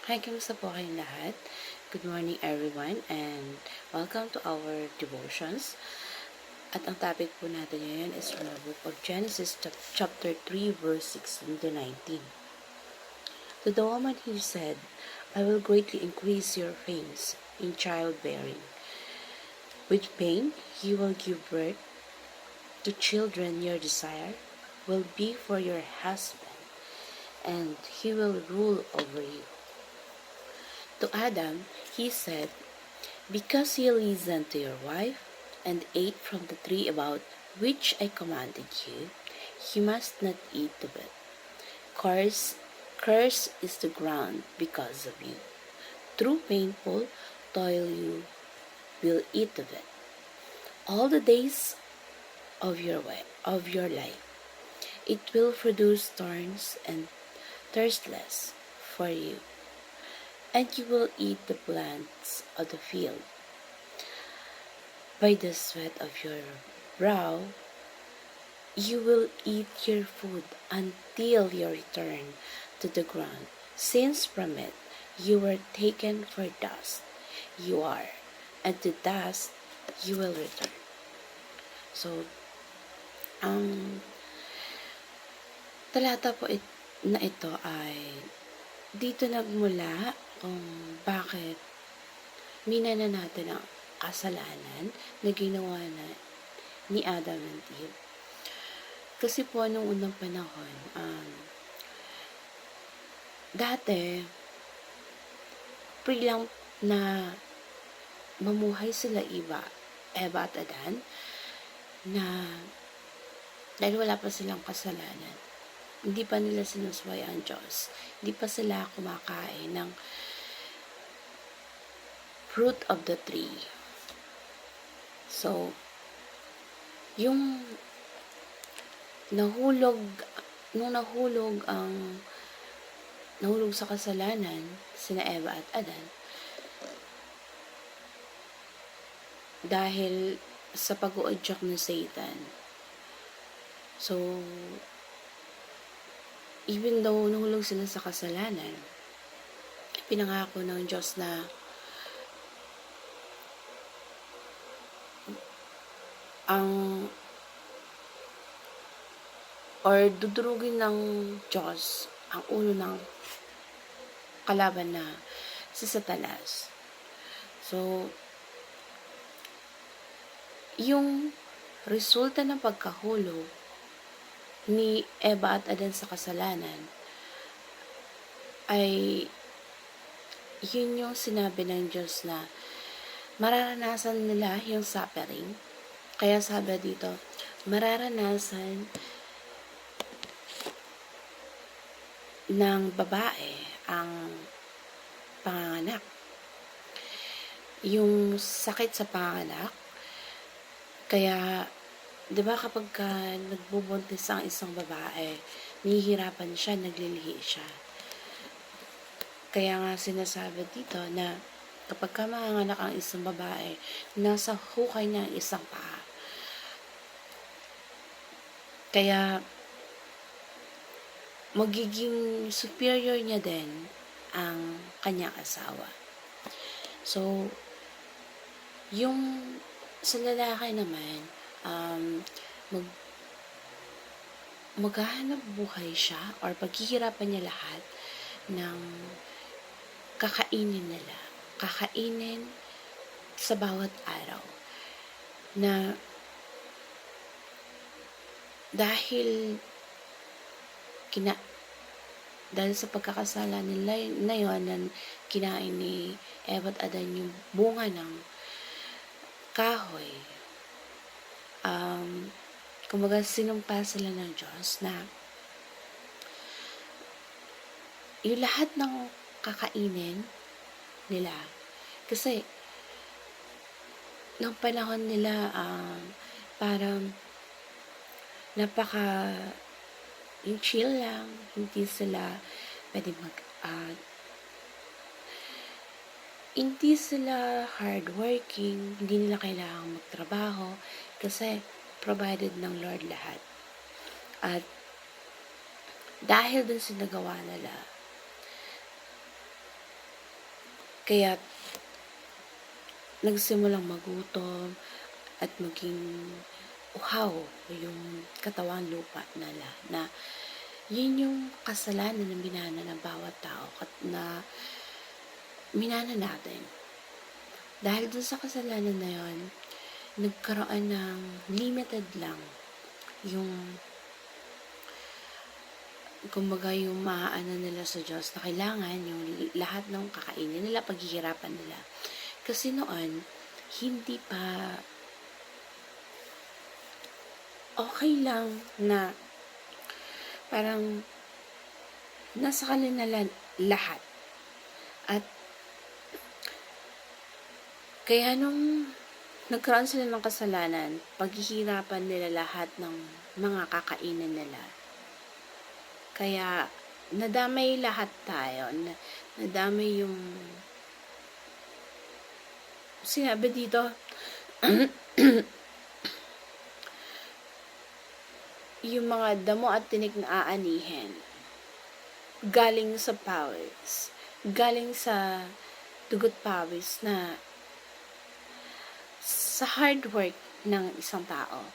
Hi, kamusta po kayong lahat? Good morning everyone and welcome to our devotions. At ang topic po natin ngayon is from the book of Genesis chapter 3 verse 16 to 19. To the woman he said, I will greatly increase your pains in childbearing. With pain you will give birth to children. Your desire will be for your husband, and he will rule over you. To Adam he said, because you listened to your wife and ate from the tree about which I commanded you, you must not eat of it. Curse is the ground because of you. Through painful toil you will eat of it all the days of your life. It will produce thorns and thirstless for you, and you will eat the plants of the field. By the sweat of your brow you will eat your food until you return to the ground, since from it you were taken, for dust you are, and to dust you will return. So, ang talata po na ito ay dito nagmula kung bakit minana natin ang kasalanan na ginawa ni Adam and Eve. Kasi po nung unang panahon, dati, free lang na mamuhay sila Eva at Adan, na dahil wala pa silang kasalanan, hindi pa nila sinusway ang Diyos, hindi pa sila kumakain ng fruit of the tree. So, yung nahulog sa kasalanan sina Eva at Adan dahil sa pag-uudyak ni Satan. So, even though nahulog sila sa kasalanan, pinangako ng Diyos na dudurugin ng Diyos ang ulo ng kalaban na si Satanas. So, yung resulta ng pagkahulog ni Eva at Adan sa kasalanan ay yun yung sinabi ng Diyos na mararanasan nila yung suffering. Kaya sabi dito, mararanasan ng babae ang panganganak. Yung sakit sa panganganak, kaya, di ba kapag nagbubuntis ang isang babae, nihihirapan siya, naglilihi siya. Kaya nga sinasabi dito na kapag manganganak ang isang babae, nasa hukay ng isang paa. Kaya, magiging superior niya din ang kanyang asawa. So, yung sa lalaki naman, maghahanap buhay siya or paghihirapan niya lahat ng kakainin nila. Kakainin sa bawat araw. Na dahil sa pagkakasala nila na yun, na kinain ni Eva at Adan yung bunga ng kahoy, kumbaga sinumpa sila ng Diyos na yung lahat ng kakainin nila, kasi nung panahon nila parang yung chill lang, hindi sila pwede hindi sila hardworking, hindi nila kailangang magtrabaho kasi provided ng Lord lahat. At dahil dun sa nagawa nila, Kaya nagsimulang magutom at maging uhaw yung katawan lupa nila, na yun yung kasalanan ng binana ng bawat tao at na minana natin. Dahil dun sa kasalanan na yun, nagkaroon ng limited lang yung kumbaga yung maaano nila sa Diyos na kailangan yung lahat ng kakainin nila, paghihirapan nila. Kasi noon, hindi pa okay lang na parang nasa kanila lahat. At kaya nung nagkaroon sila ng kasalanan, paghihirapan nila lahat ng mga kakainin nila. Kaya nadamay lahat tayo, nadamay yung sinabi dito, yung mga damo at tinik na aanihin, galing sa pawis, galing sa dugot pawis na sa hard work ng isang tao.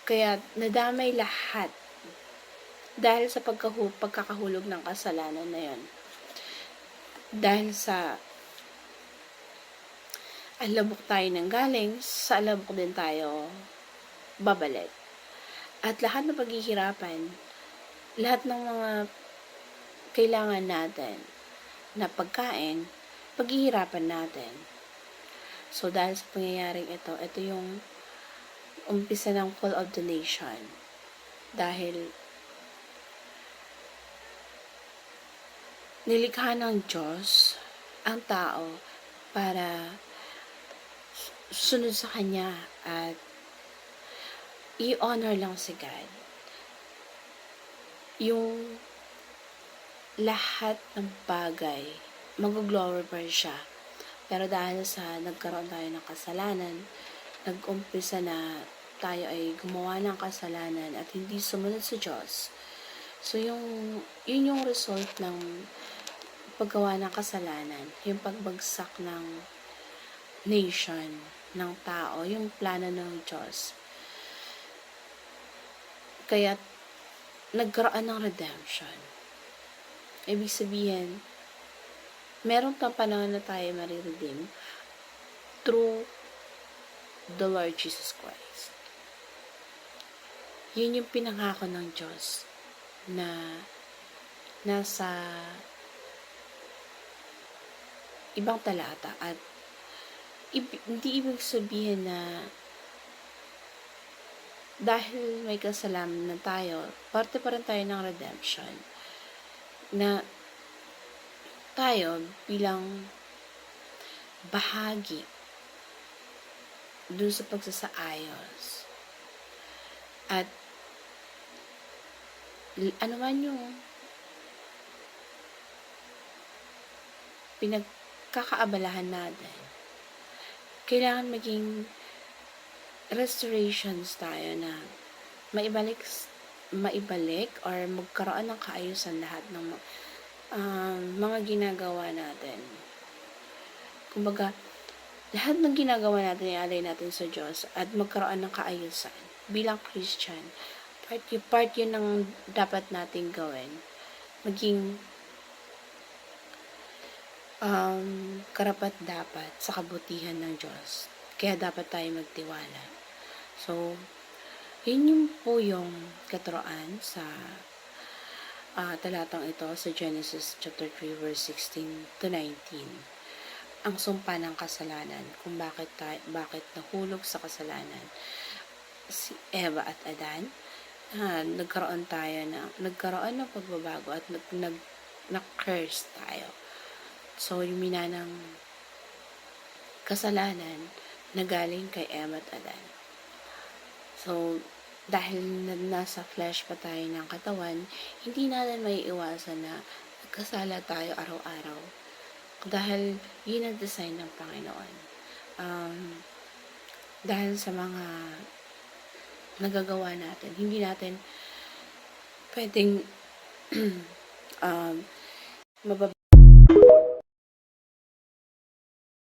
Kaya nadamay lahat dahil sa pagkakahulog ng kasalanan na yun. Dahil sa alabok tayo ng galing, sa alabok din tayo babalik. At lahat ng paghihirapan, lahat ng mga kailangan natin na pagkain, paghihirapan natin. So, dahil sa pangyayaring ito yung umpisa ng fall of the nation. Dahil nilikha ng Diyos ang tao para sunod sa Kanya at i-honor lang si God. Yung lahat ng bagay, mag-glorify siya. Pero dahil sa nagkaroon tayo ng kasalanan, nag-umpisa na tayo ay gumawa ng kasalanan at hindi sumunod sa Diyos. So, yun yung result ng paggawa ng kasalanan, yung pagbagsak ng nation, ng tao, yung plano ng Diyos. Kaya, nagkaroon ng redemption. Ibig sabihin, meron pang panahon na tayo mariredeem through the Lord Jesus Christ. Yun yung pinangako ng Diyos na nasa ibang talata at hindi ibig sabihin na dahil may kasalanan na tayo, parte pa rin tayo ng redemption na tayo bilang bahagi dun sa pagsasaayos at ano man yung pinagkakaabalahan natin, kailangan maging restorations tayo na maibalik or magkaroon ng kaayusan lahat ng mga ginagawa natin. Kumbaga, lahat ng ginagawa natin, ialay natin sa Diyos at magkaroon ng kaayusan. Bilang Christian, part yun ng dapat nating gawin. Maging karapat-dapat sa kabutihan ng Diyos. Kaya dapat tayo magtiwala. So, yun yung po yung katuroan sa talatang ito sa Genesis chapter 3 verse 16 to 19. Ang sumpa ng kasalanan, kung bakit nahulog sa kasalanan si Eva at Adan, nagkaroon ng pagbabago at na-curse tayo. So, yung minanang kasalanan na galing kay Eva at Adan. So, dahil nasa flesh pa tayo ng katawan, hindi natin may iwasan na nagkasala tayo araw-araw. Dahil yun ang design ng Panginoon. Dahil sa mga nagagawa natin, hindi natin pwedeng